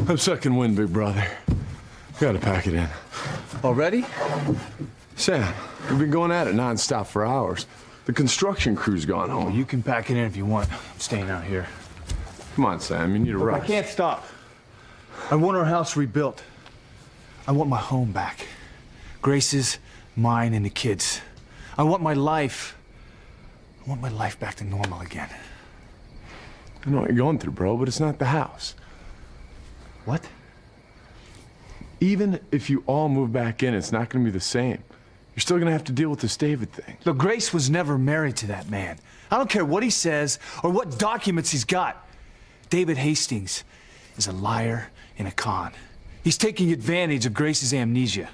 I'm second wind, big brother. Gotta pack it in. Already? Sam, we've been going at it nonstop for hours. The construction crew's gone home. Well, you can pack it in if you want. I'm staying out here. Come on, Sam, you need a Look, rest. I can't stop. I want our house rebuilt. I want my home back. Grace's, mine, and the kids. I want my life. I want my life back to normal again. I know what you're going through, bro, but it's not the house. What? Even if you all move back in, it's not gonna be the same. You're still gonna have to deal with this David thing. Look, Grace was never married to that man. I don't care what he says or what documents he's got. David Hastings is a liar and a con. He's taking advantage of Grace's amnesia.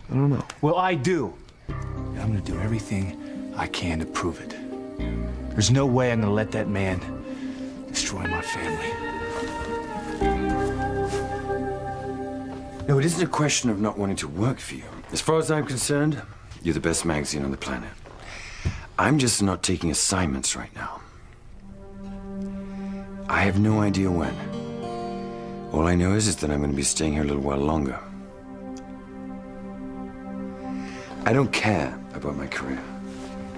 I don't know. Well, I do. And I'm gonna do everything I can to prove it. There's no way I'm gonna let that man destroy my family. No, it isn't a question of not wanting to work for you. As far as I'm concerned, you're the best magazine on the planet. I'm just not taking assignments right now. I have no idea when. All I know is that I'm going to be staying here a little while longer. I don't care about my career.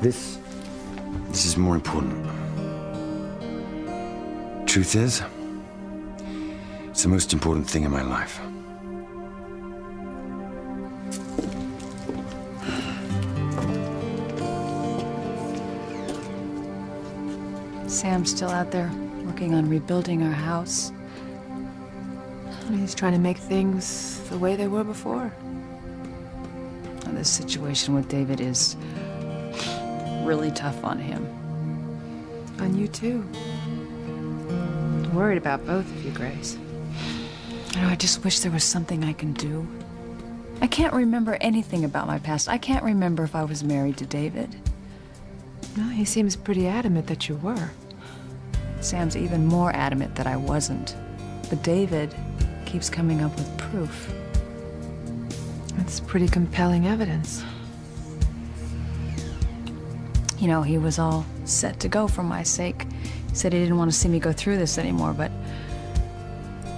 This is more important. Truth is, it's the most important thing in my life. Sam's still out there working on rebuilding our house. He's trying to make things the way they were before. And this situation with David is really tough on him. On you, too. I'm worried about both of you, Grace. I just wish there was something I can do. I can't remember anything about my past. I can't remember if I was married to David. No, he seems pretty adamant that you were. Sam's even more adamant that I wasn't. But David keeps coming up with proof. That's pretty compelling evidence. You know, he was all set to go for my sake. He said he didn't want to see me go through this anymore, but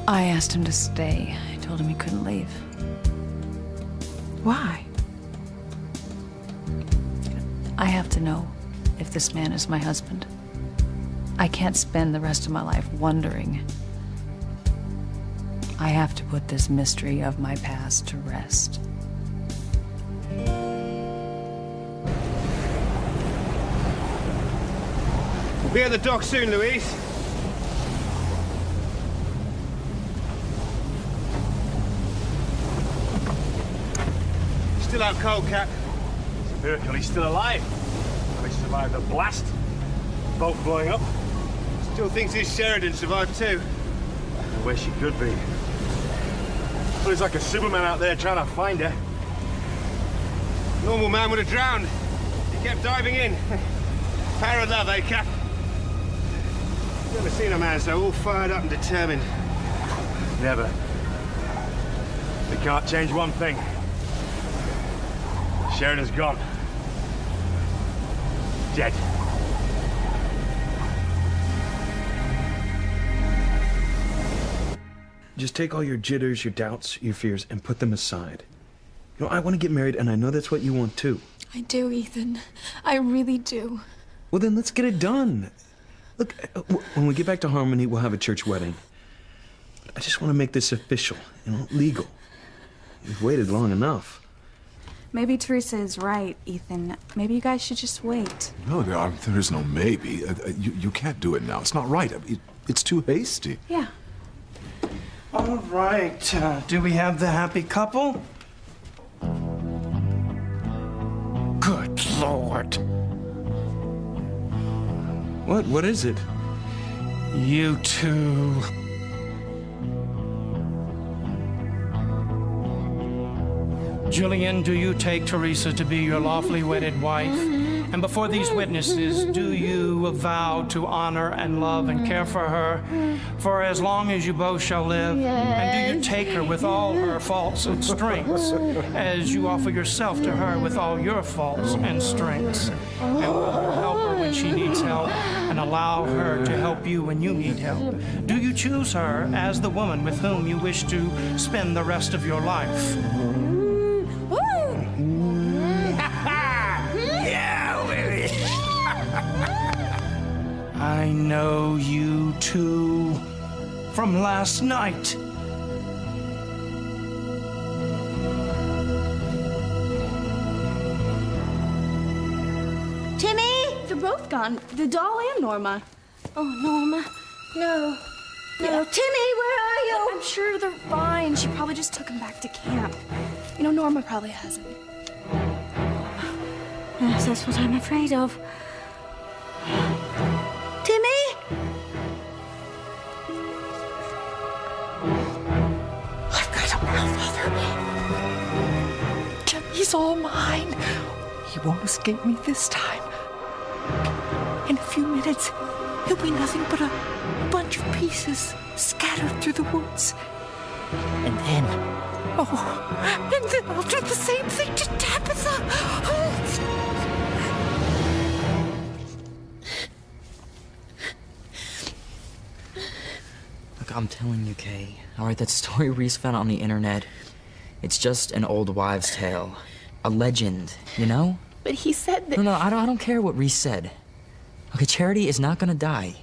I asked him to stay. I told him he couldn't leave. Why? I have to know if this man is my husband. I can't spend the rest of my life wondering. I have to put this mystery of my past to rest. We'll be at the dock soon, Louise. Still out cold, Cap. It's a miracle he's still alive. He survived the blast. Boat blowing up. Still thinks his Sheridan survived too. I wish he could be. But he's like a Superman out there trying to find her. Normal man would have drowned. He kept diving in. Power of love, eh, Cap? Never seen a man so all fired up and determined. Never. We can't change one thing. Sheridan's gone. Dead. Just take all your jitters, your doubts, your fears, and put them aside. You know, I want to get married, and I know that's what you want, too. I do, Ethan. I really do. Well, then let's get it done. Look, when we get back to Harmony, we'll have a church wedding. I just want to make this official, you know, legal. We've waited long enough. Maybe Teresa is right, Ethan. Maybe you guys should just wait. No, there is no maybe. You can't do it now. It's not right. It's too hasty. Yeah. All right. Do we have the happy couple? Good Lord. What is it? You two. Julian, do you take Teresa to be your lawfully wedded wife? And before these witnesses, do you vow to honor and love and care for her for as long as you both shall live? And do you take her with all her faults and strengths as you offer yourself to her with all your faults and strengths? And will help her when she needs help and allow her to help you when you need help? Do you choose her as the woman with whom you wish to spend the rest of your life? Yeah, baby. I know you too from last night. Timmy! They're both gone. The doll and Norma. Oh, Norma. No. No. Timmy, where are you? I'm sure they're fine. She probably just took him back to camp. You know, Norma probably has him. Yes, that's what I'm afraid of. Timmy? I've got him now, Father. He's all mine. He won't escape me this time. In a few minutes, he'll be nothing but a bunch of pieces scattered through the woods. And then I'll do the same thing to Tabitha. Look, I'm telling you, Kay. All right, that story Reese found on the internet, it's just an old wives' tale. A legend, you know? But he said that... No, I don't care what Reese said. Okay, Charity is not gonna die.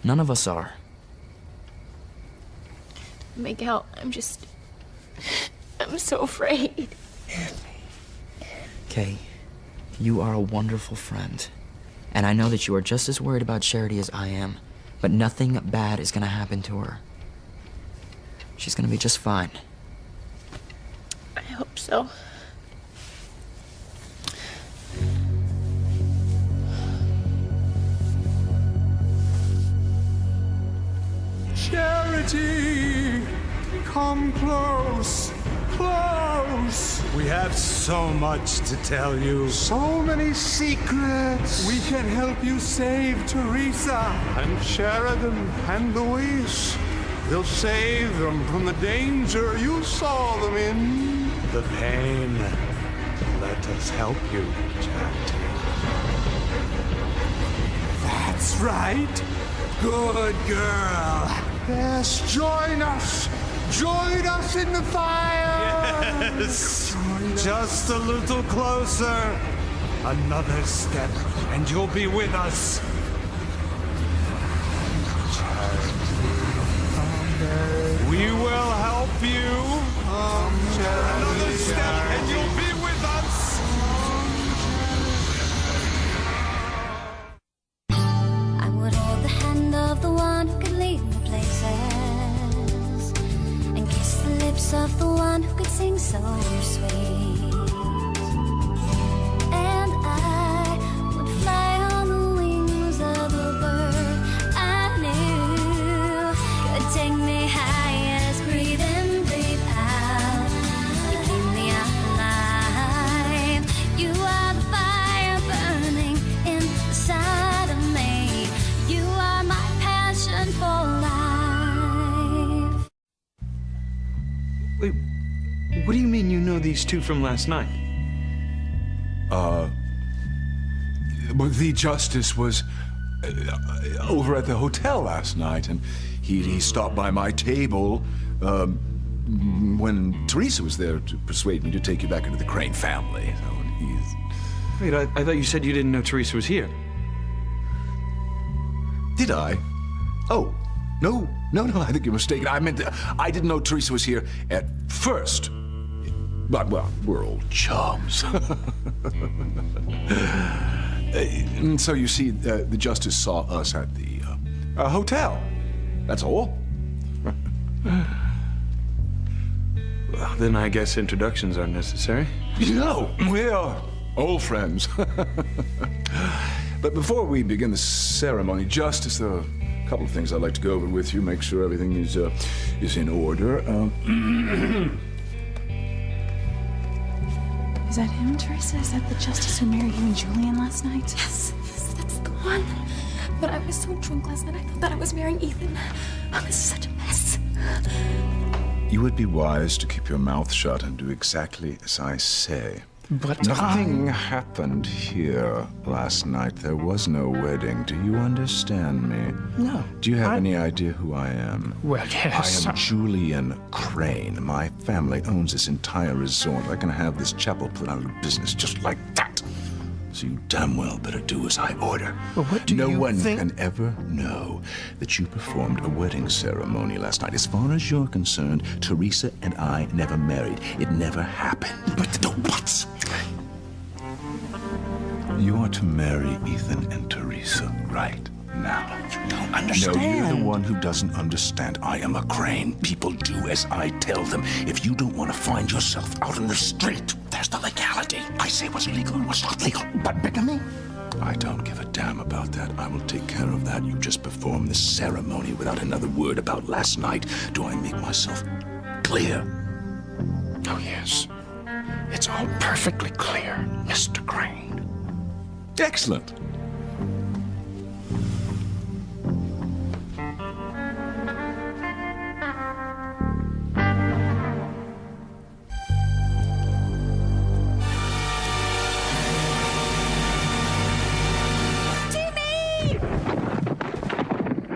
None of us are. Miguel, I'm so afraid. Kay, you are a wonderful friend. And I know that you are just as worried about Charity as I am. But nothing bad is gonna happen to her. She's gonna be just fine. I hope so. Charity! Come close, close! We have so much to tell you. So many secrets! We can help you save Teresa and Sheridan and Louise. We'll save them from the danger you saw them in. The pain. Let us help you, Charity. That's right. Good girl. Yes, join us. Join us in the fire. Yes. Just a little closer. Another step, and you'll be with us. We will help you. Another step, and you'll be with us. I would hold the hand of the one who could lead me places, and kiss the lips of the one who could sing so sweet. And I would fly on the wings of a bird I knew could take me high as breathe in, breathe out. You keep me alive. You are the fire burning inside of me. You are my passion for life. Wait, what do you mean you know these two from last night? Well, the justice was over at the hotel last night, and he stopped by my table when Teresa was there to persuade me to take you back into the Crane family. So he's... Wait, I thought you said you didn't know Teresa was here. Did I? Oh, no, I think you're mistaken. I meant I didn't know Teresa was here at first. But, well, we're old chums. And so you see, the justice saw us at the hotel. That's all. Well, then I guess introductions aren't necessary. No, we are old friends. But before we begin the ceremony, Justice, there are a couple of things I'd like to go over with you, make sure everything is in order. Is that him, Teresa? Is that the justice who married you and Julian last night? Yes, that's the one. But I was so drunk last night, I thought that I was marrying Ethan. Oh, this is such a mess. You would be wise to keep your mouth shut and do exactly as I say. But Nothing happened here last night. There was no wedding. Do you understand me? No. Do you have any idea who I am? Well, yes. I am Julian Crane. My family owns this entire resort. I can have this chapel put out of business just like that. So you damn well better do as I order. Well, what do no you one think? can ever know that you performed a wedding ceremony last night. As far as you're concerned, Teresa and I never married. It never happened. But no buts. You are to marry Ethan and Teresa right now. You don't understand. No, you're the one who doesn't understand. I am a Crane. People do as I tell them. If you don't want to find yourself out in the street, there's the legality. I say what's legal and what's not legal. But bigamy? I don't give a damn about that. I will take care of that. You just perform the ceremony without another word about last night. Do I make myself clear? Oh, yes. It's all perfectly clear, Mr. Crane. Excellent.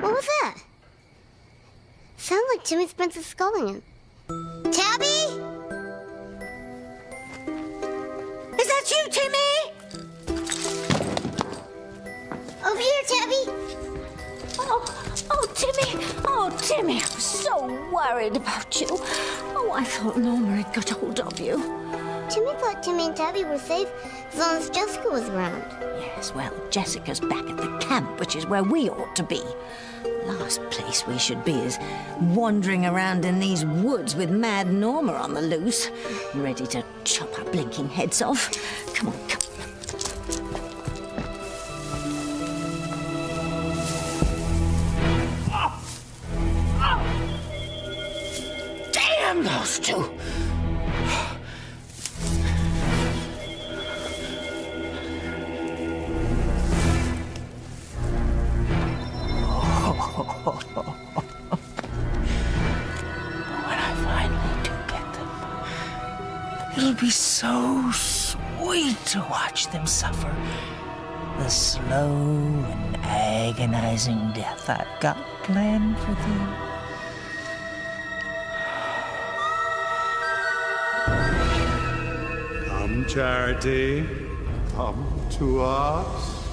What was that? Sounded like Jimmy Spencer's sculling him. Tabby? Is that you, Timmy? Over here, Tabby. Oh, Timmy. Oh, Timmy, I was so worried about you. Oh, I thought Norma had got hold of you. Timmy thought Timmy and Tabby were safe as long as Jessica was around. Yes, well, Jessica's back at the camp, which is where we ought to be. Last place we should be is wandering around in these woods with mad Norma on the loose, ready to chop our blinking heads off. Come on, come. Damn those two! When I finally do get them, it'll be so sweet to watch them suffer the slow and agonizing death I've got planned for them. Come, Charity. Come to us.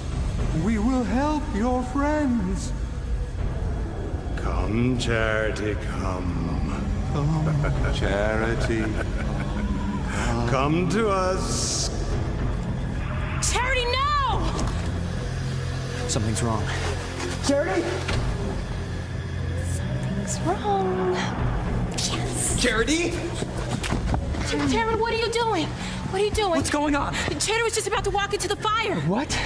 We will help your friends. Come, Charity, come. Come, Charity. Come to us. Charity, no! Something's wrong. Charity? Something's wrong. Yes. Charity? Taryn, what are you doing? What are you doing? What's going on? Charity was just about to walk into the fire. What?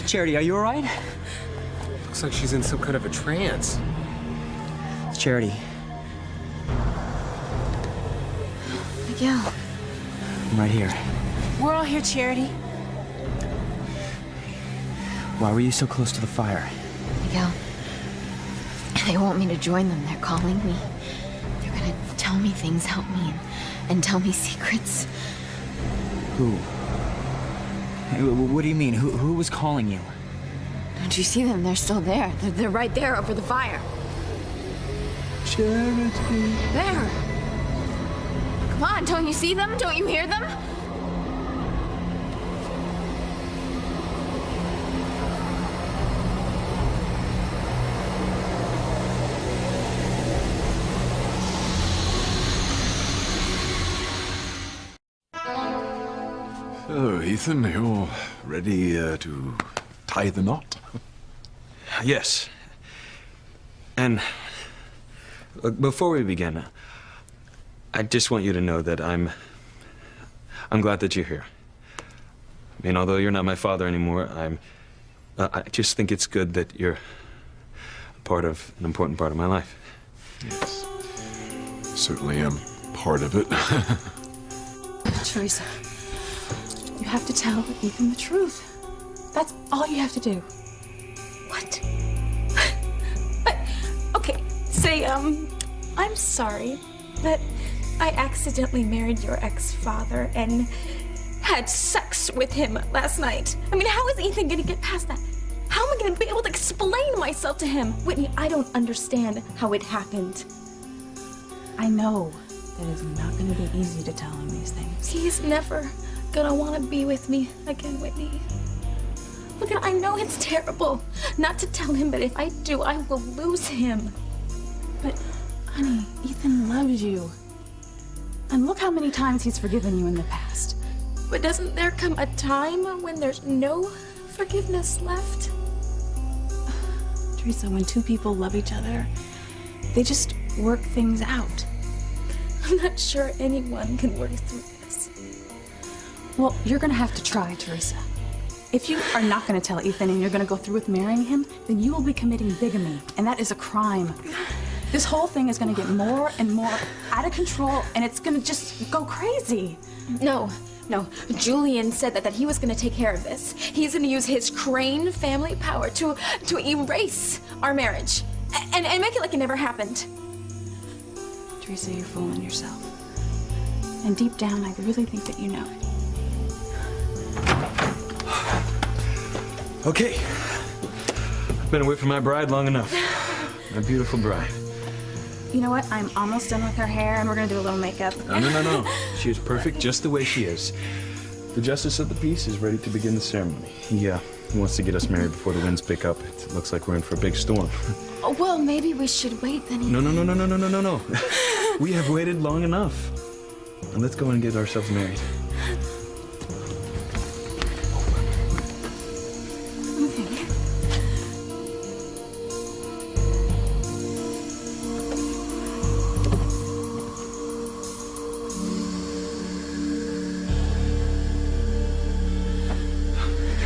Charity, are you all right? Looks like she's in some kind of a trance. Charity. Miguel. I'm right here. We're all here, Charity. Why were you so close to the fire? Miguel, they want me to join them. They're calling me. They're gonna tell me things, help me, and tell me secrets. Who? What do you mean? Who was calling you? Don't you see them? They're still there. They're right there over the fire. Charity. There. Come on, don't you see them? Don't you hear them? So, Ethan, you're ready to tie the knot? Yes. And look, before we begin, I just want you to know that I'm glad that you're here. I mean, although you're not my father anymore, I just think it's good that you're an important part of my life. Yes. Certainly am part of it. Teresa, you have to tell Ethan the truth. That's all you have to do. What? Okay, say, I'm sorry that I accidentally married your ex-father, and had sex with him last night. I mean, how is Ethan gonna get past that? How am I gonna be able to explain myself to him? Whitney, I don't understand how it happened. I know that it's not gonna be easy to tell him these things. He's never gonna wanna be with me again, Whitney. Look, I know it's terrible not to tell him, but if I do, I will lose him. But, honey, Ethan loves you. And look how many times he's forgiven you in the past. But doesn't there come a time when there's no forgiveness left? Teresa, when two people love each other, they just work things out. I'm not sure anyone can work through this. Well, you're gonna have to try, Teresa. If you are not gonna tell Ethan and you're gonna go through with marrying him, then you will be committing bigamy, and that is a crime. This whole thing is gonna get more and more out of control, and it's gonna just go crazy. No. Julian said that he was gonna take care of this. He's gonna use his Crane family power to erase our marriage and make it like it never happened. Teresa, you're fooling yourself. And deep down, I really think that you know it. Okay. I've been away from my bride long enough. My beautiful bride. You know what? I'm almost done with her hair, and we're gonna do a little makeup. No. She is perfect just the way she is. The justice of the peace is ready to begin the ceremony. He wants to get us married before the winds pick up. It looks like we're in for a big storm. Oh, well, maybe we should wait then. No. We have waited long enough. Now let's go and get ourselves married.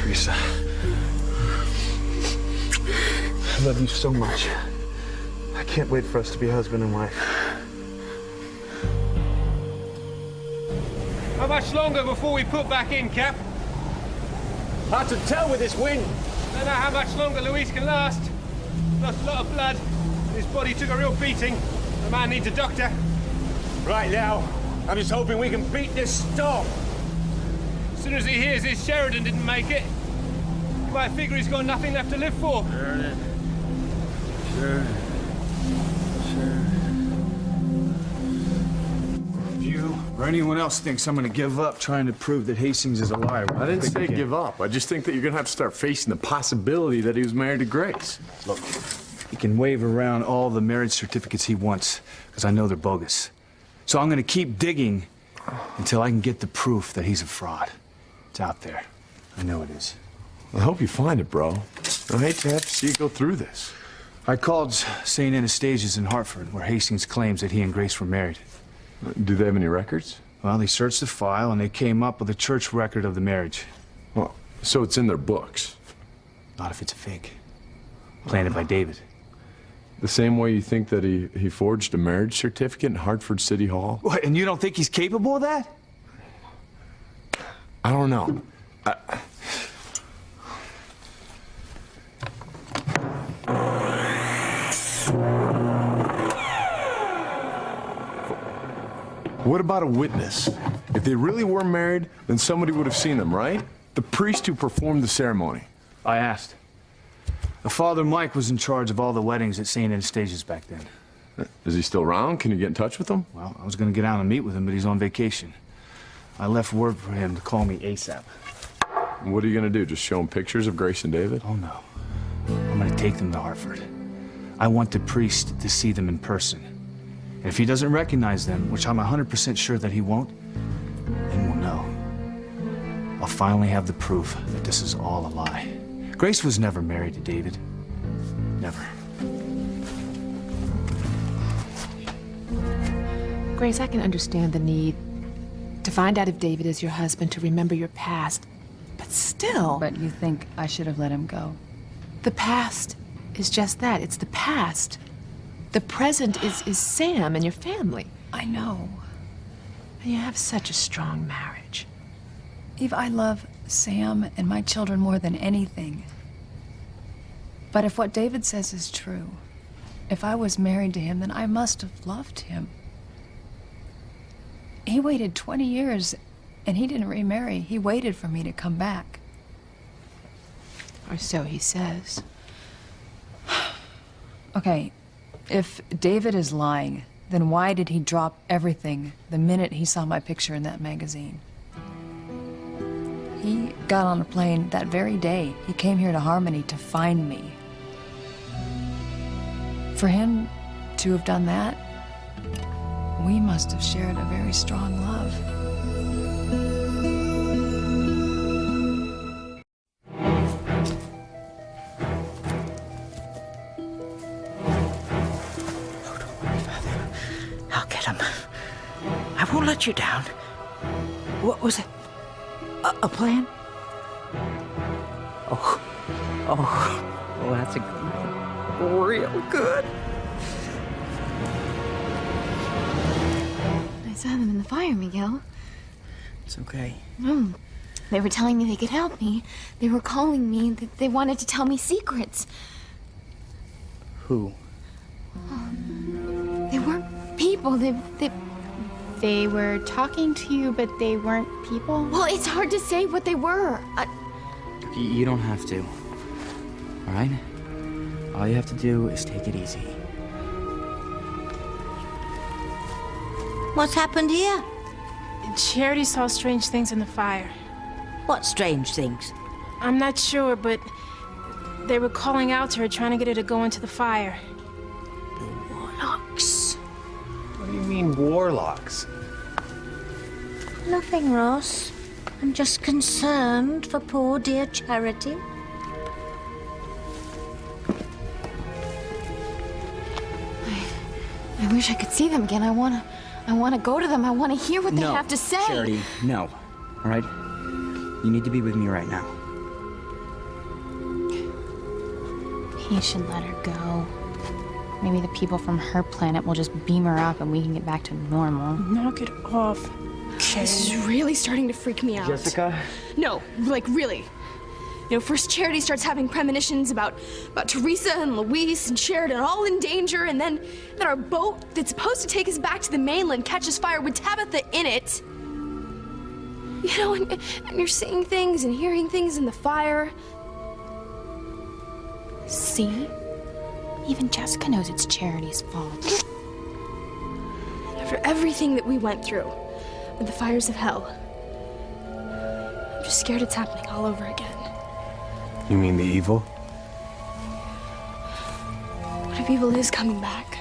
Teresa, I love you so much. I can't wait for us to be husband and wife. How much longer before we put back in, Cap? Hard to tell with this wind. Don't know how much longer Luis can last. Lost a lot of blood. His body took a real beating. The man needs a doctor. Right now, I'm just hoping we can beat this storm. As soon as he hears his Sheridan didn't make it, he might figure he's got nothing left to live for. Sure. If you or anyone else thinks I'm gonna give up trying to prove that Hastings is a liar, I didn't say give up. I just think that you're gonna have to start facing the possibility that he was married to Grace. Look, he can wave around all the marriage certificates he wants, because I know they're bogus. So I'm gonna keep digging until I can get the proof that he's a fraud. It's out there. I know it is. I hope you find it, bro. I hate to have to see you go through this. I called St. Anastasia's in Hartford, where Hastings claims that he and Grace were married. Do they have any records? Well, they searched the file, and they came up with a church record of the marriage. Well, so it's in their books? Not if it's a fake. Planted by David. The same way you think that he forged a marriage certificate in Hartford City Hall? What, and you don't think he's capable of that? I don't know. What about a witness? If they really were married, then somebody would have seen them, right? The priest who performed the ceremony. I asked. The Father Mike was in charge of all the weddings at St. Anastasia's back then. Is he still around? Can you get in touch with him? Well, I was going to get out and meet with him, but he's on vacation. I left word for him to call me ASAP. And what are you going to do? Just show him pictures of Grace and David? Oh, no. I'm going to take them to Hartford. I want the priest to see them in person. And if he doesn't recognize them, which I'm 100% sure that he won't, then we'll know. I'll finally have the proof that this is all a lie. Grace was never married to David. Never. Grace, I can understand the need to find out if David is your husband, to remember your past. But still... But you think I should have let him go? The past is just that. It's the past. The present is Sam and your family. I know. And you have such a strong marriage. Eve, I love Sam and my children more than anything. But if what David says is true, if I was married to him, then I must have loved him. He waited 20 years, And he didn't remarry. He waited for me to come back. Or so he says. Okay, if David is lying, then why did he drop everything the minute he saw my picture in that magazine? He got on a plane that very day. He came here to Harmony to find me. For him to have done that, we must have shared a very strong love. I'll get him. I won't let you down. What was it? A plan? Oh, that's a good one. Real good. I saw them in the fire, Miguel. It's okay. No. They were telling me they could help me. They were calling me. They wanted to tell me secrets. Who? They weren't people. They were talking to you, but they weren't people? Well, it's hard to say what they were. You don't have to. All right? All you have to do is take it easy. What's happened here? Charity saw strange things in the fire. What strange things? I'm not sure, but they were calling out to her, trying to get her to go into the fire. Warlocks. What do you mean, warlocks? Nothing, Ross. I'm just concerned for poor dear Charity. I wish I could see them again. I wanna go to them. I wanna hear what they have to say. Charity, no. All right? You need to be with me right now. He should let her go. Maybe the people from her planet will just beam her up and we can get back to normal. Knock it off. This is really starting to freak me out. Jessica? No, like really. You know, first Charity starts having premonitions about Teresa and Luis and Sheridan all in danger, and then our boat that's supposed to take us back to the mainland catches fire with Tabitha in it. You know, and you're seeing things and hearing things in the fire. See? Even Jessica knows it's Charity's fault. After everything that we went through with the fires of hell, I'm just scared it's happening all over again. You mean the evil? What if evil is coming back?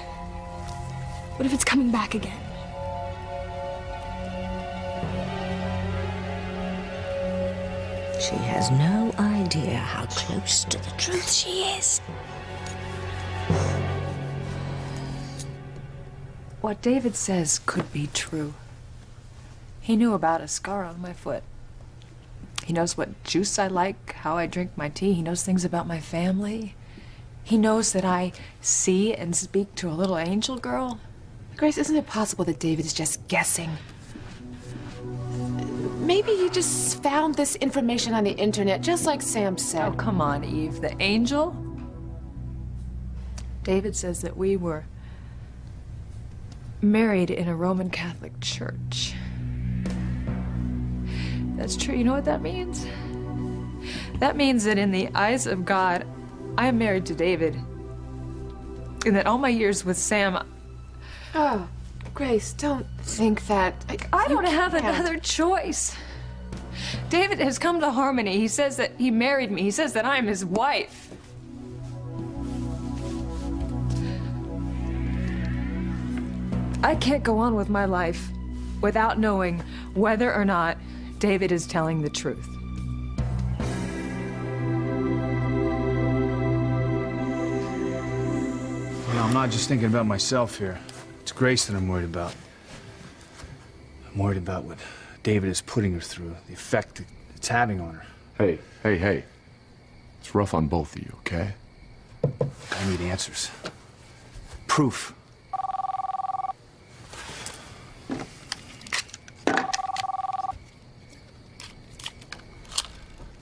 What if it's coming back again? She has no idea how close to the truth she is. What David says could be true. He knew about a scar on my foot. He knows what juice I like, how I drink my tea. He knows things about my family. He knows that I see and speak to a little angel girl. Grace, isn't it possible that David is just guessing? Maybe he just found this information on the internet, just like Sam said. Oh, come on, Eve. The angel? David says that we were married in a Roman Catholic church. That's true. You know what that means? That means that in the eyes of God, I am married to David. And that all my years with Sam... Oh, Grace, don't think that... I don't have another choice. David has come to Harmony. He says that he married me. He says that I'm his wife. I can't go on with my life without knowing whether or not David is telling the truth. You know, I'm not just thinking about myself here. It's Grace that I'm worried about. I'm worried about what David is putting her through, the effect it's having on her. Hey. It's rough on both of you, okay? I need answers. Proof.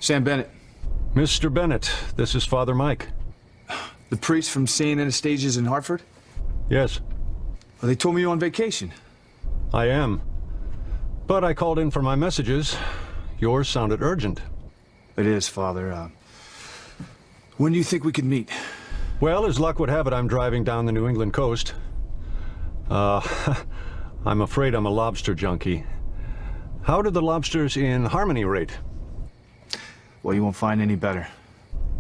Sam Bennett. Mr. Bennett, this is Father Mike. The priest from St. Anastasia's in Hartford? Yes. Well, they told me you're on vacation. I am. But I called in for my messages. Yours sounded urgent. It is, Father. When do you think we could meet? Well, as luck would have it, I'm driving down the New England coast. I'm afraid I'm a lobster junkie. How do the lobsters in Harmony rate? Well, you won't find any better.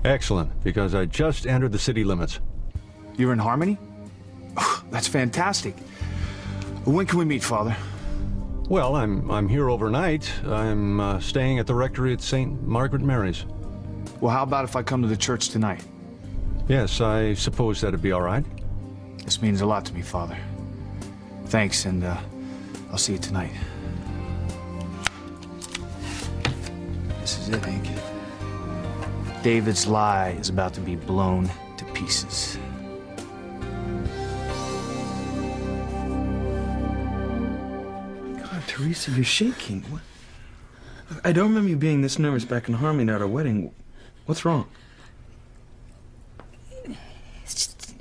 Excellent, because I just entered the city limits. You're in Harmony? That's fantastic. When can we meet, Father? Well, I'm here overnight. I'm staying at the rectory at St. Margaret Mary's. Well, how about if I come to the church tonight? Yes, I suppose that'd be all right. This means a lot to me, Father. Thanks, and I'll see you tonight. This is it, Hank. David's lie is about to be blown to pieces. God, Teresa, you're shaking. What? I don't remember you being this nervous back in Harmony at our wedding. What's wrong?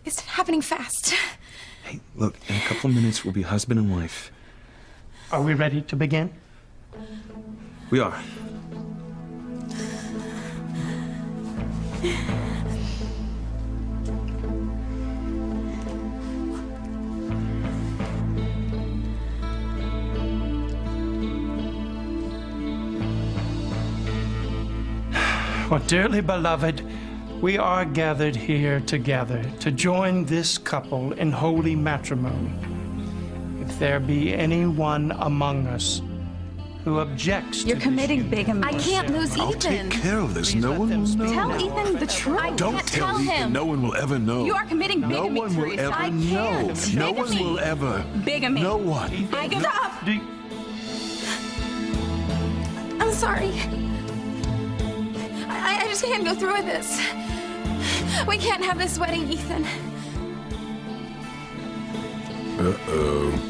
It's happening fast. Hey, look, in a couple of minutes, we'll be husband and wife. Are we ready to begin? We are. Well, dearly beloved, we are gathered here together to join this couple in holy matrimony. If there be anyone among us who objects You're to committing bigamy. I can't lose Ethan. I'll take care of this. No one will know. Tell Ethan the truth. I Don't can't tell him. Ethan. No one will ever know. You are committing bigamy, No one will Teresa. ever I know. can't. No one Bigamy. will ever. Bigamy. No one. Stop! I'm sorry. I just can't go through with this. We can't have this wedding, Ethan. Uh-oh.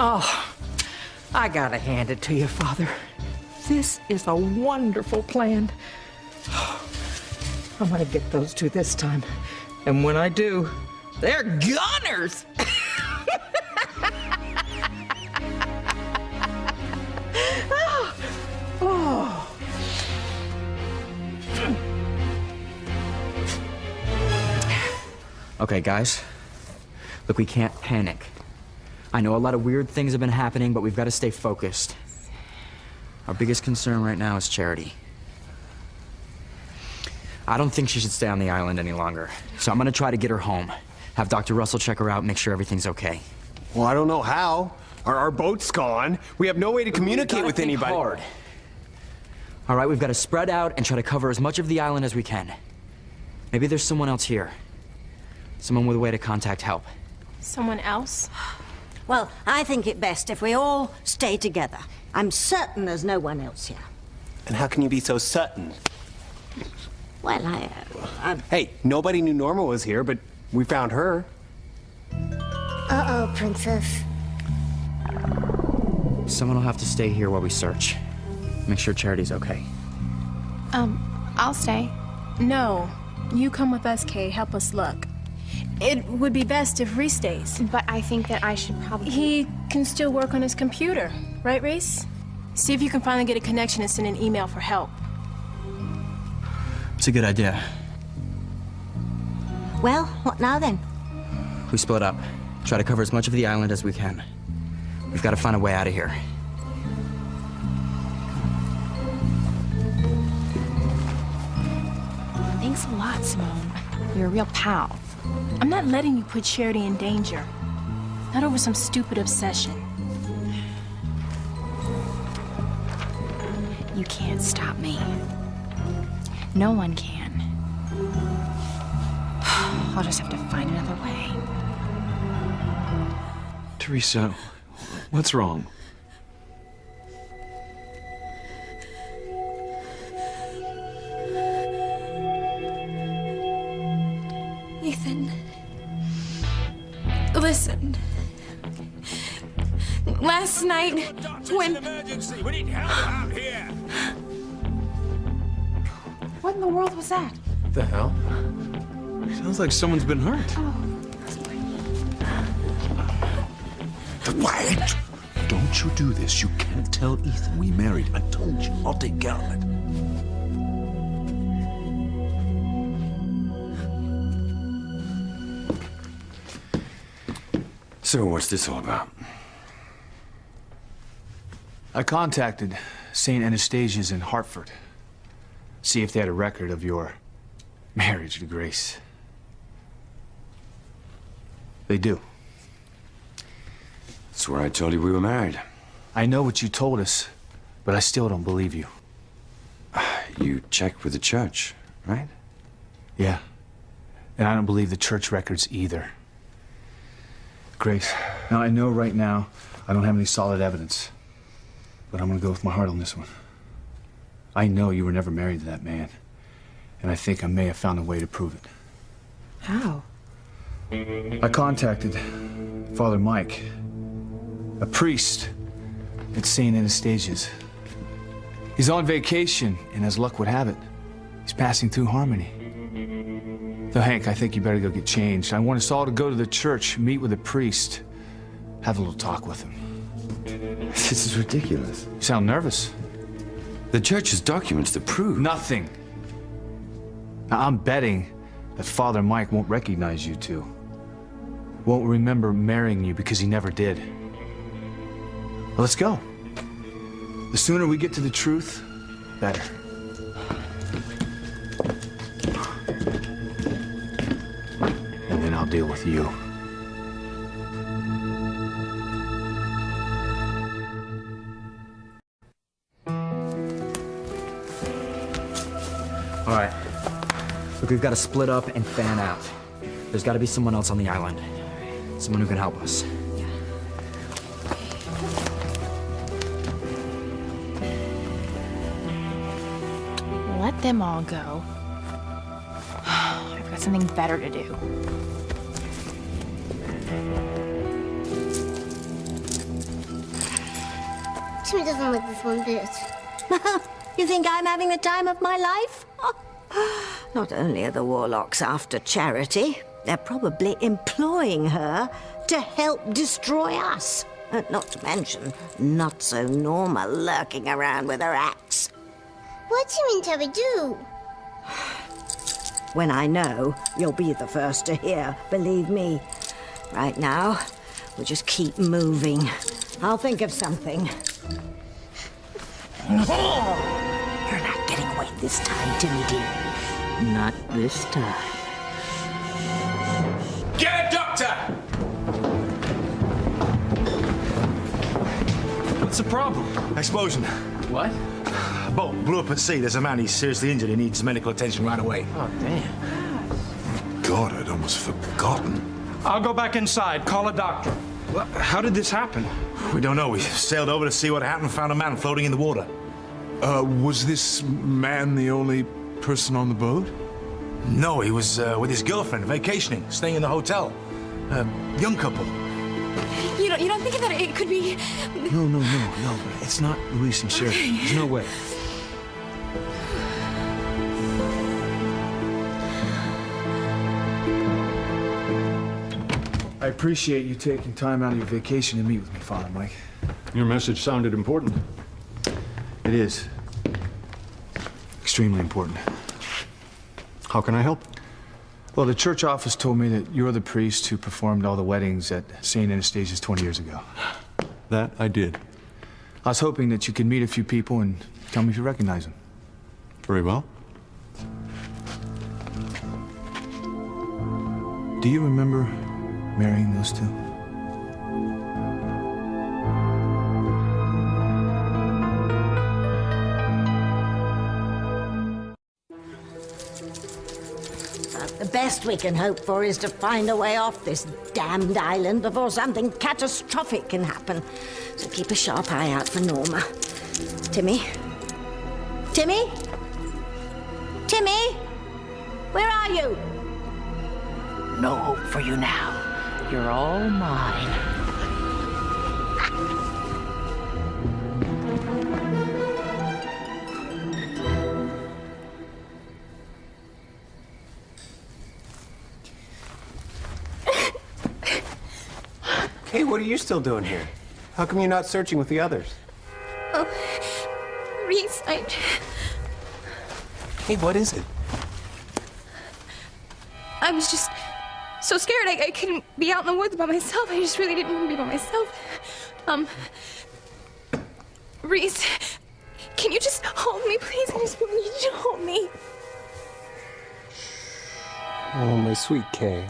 Oh, I gotta hand it to you, Father. This is a wonderful plan. I'm gonna get those two this time. And when I do, they're gunners! Oh. Okay, guys. Look, we can't panic. I know a lot of weird things have been happening, but we've got to stay focused. Our biggest concern right now is Charity. I don't think she should stay on the island any longer, so I'm gonna try to get her home. Have Dr. Russell check her out, make sure everything's okay. Well, I don't know how. Our boat's gone. We have no way to communicate with anybody. Hard. All right, we've got to spread out and try to cover as much of the island as we can. Maybe there's someone else here. Someone with a way to contact help. Someone else? Well, I think it best if we all stay together. I'm certain there's no one else here. And how can you be so certain? Well, Hey, nobody knew Norma was here, but we found her. Uh-oh, Princess. Someone will have to stay here while we search. Make sure Charity's okay. I'll stay. No, you come with us, Kay. Help us look. It would be best if Reese stays. But I think that I should probably... He can still work on his computer, right, Reese? See if you can finally get a connection and send an email for help. It's a good idea. well, what now then? We split up. Try to cover as much of the island as we can. We've got to find a way out of here. Thanks a lot, Simone. You're a real pal. I'm not letting you put Charity in danger. Not over some stupid obsession. You can't stop me. No one can. I'll just have to find another way. Teresa, what's wrong? Ethan, listen. Last night, twin. Emergency. We need help out here. What in the world was that? What the hell? Sounds like someone's been hurt. Wait! Don't you do this. You can't tell Ethan we married. I told you. I'll take care of it. So what's this all about? I contacted St. Anastasia's in Hartford. See if they had a record of your marriage to Grace. They do. Swear I told you we were married. I know what you told us, but I still don't believe you. You checked with the church, right? Yeah. And I don't believe the church records either. Grace, now I know right now I don't have any solid evidence, but I'm gonna go with my heart on this one. I know you were never married to that man, and I think I may have found a way to prove it. How? I contacted Father Mike, a priest at St. Anastasia's. He's on vacation, and as luck would have it, he's passing through Harmony. So, Hank, I think you better go get changed. I want us all to go to the church, meet with the priest, have a little talk with him. This is ridiculous. You sound nervous. The church has documents that prove... Nothing. Now, I'm betting that Father Mike won't recognize you two. Won't remember marrying you because he never did. Well, let's go. The sooner we get to the truth, better. And then I'll deal with you. All right. Look, we've got to split up and fan out. There's got to be someone else on the island. Someone who can help us. Let them all go. I've got something better to do. Timmy doesn't like this one bit. You think I'm having the time of my life? Not only are the Warlocks after Charity, they're probably employing her to help destroy us. Not to mention, not so Norma lurking around with her axe. What do you mean Terry do? When I know, you'll be the first to hear, believe me. Right now, we'll just keep moving. I'll think of something. You're not getting away this time, Timmy dear. Not this time. Get a doctor! What's the problem? Explosion. What? A boat blew up at sea. There's a man. He's seriously injured. He needs medical attention right away. Oh, damn. God, I'd almost forgotten. I'll go back inside. Call a doctor. How did this happen? We don't know. We sailed over to see what happened and found a man floating in the water. Was this man the only person on the boat? No, he was with his girlfriend, vacationing, staying in the hotel. Young couple. You don't think that it could be... No. It's not Luis and Sherry. There's no way. I appreciate you taking time out of your vacation to meet with me, Father Mike. Your message sounded important. It is. Extremely important. How can I help? Well, the church office told me that you're the priest who performed all the weddings at St. Anastasia's 20 years ago. That I did. I was hoping that you could meet a few people and tell me if you recognize them. Very well. Do you remember marrying those two? The best we can hope for is to find a way off this damned island before something catastrophic can happen. So keep a sharp eye out for Norma. Timmy? Timmy? Timmy? Where are you? No hope for you now. You're all mine. Hey, what are you still doing here? How come you're not searching with the others? Oh, Reese, Hey, what is it? I was just so scared I couldn't be out in the woods by myself. I just really didn't want to be by myself. Reese, can you just hold me, please? I just really need you to hold me. Oh, my sweet Kay.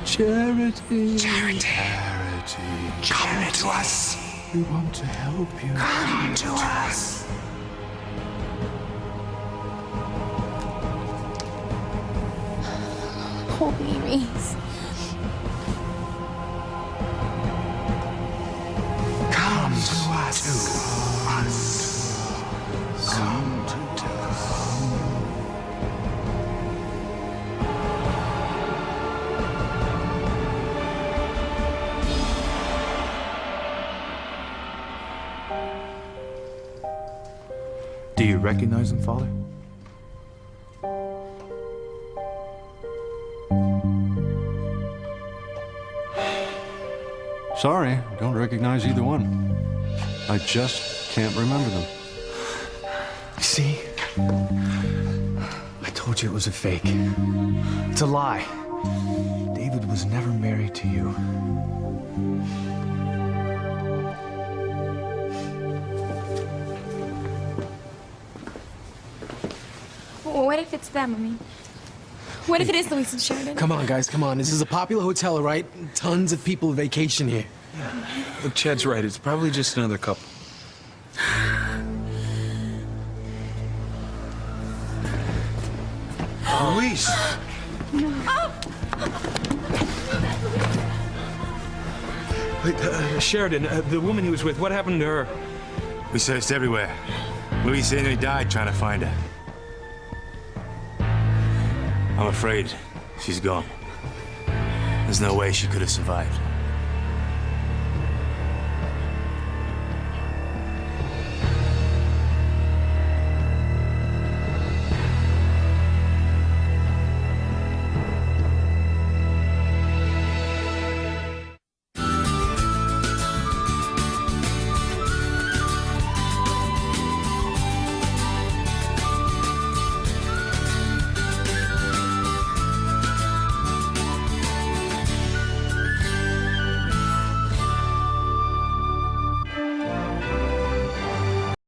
Charity. Charity. Charity. Come to us. We want to help you. Come to us. Hold me, Reese. Come to us. Come to us. Do you recognize him, Father? Sorry, don't recognize either one. I just can't remember them. See? I told you it was a fake. It's a lie. David was never married to you. What if it's them? I mean, what if it is Louise and Sheridan? Come on, guys, come on. This is a popular hotel, right? Tons of people vacation here. Look, Chad's right. It's probably just another couple. Louise! Wait, Sheridan, the woman he was with, what happened to her? We searched everywhere. Louise nearly died trying to find her. I'm afraid she's gone. There's no way she could have survived.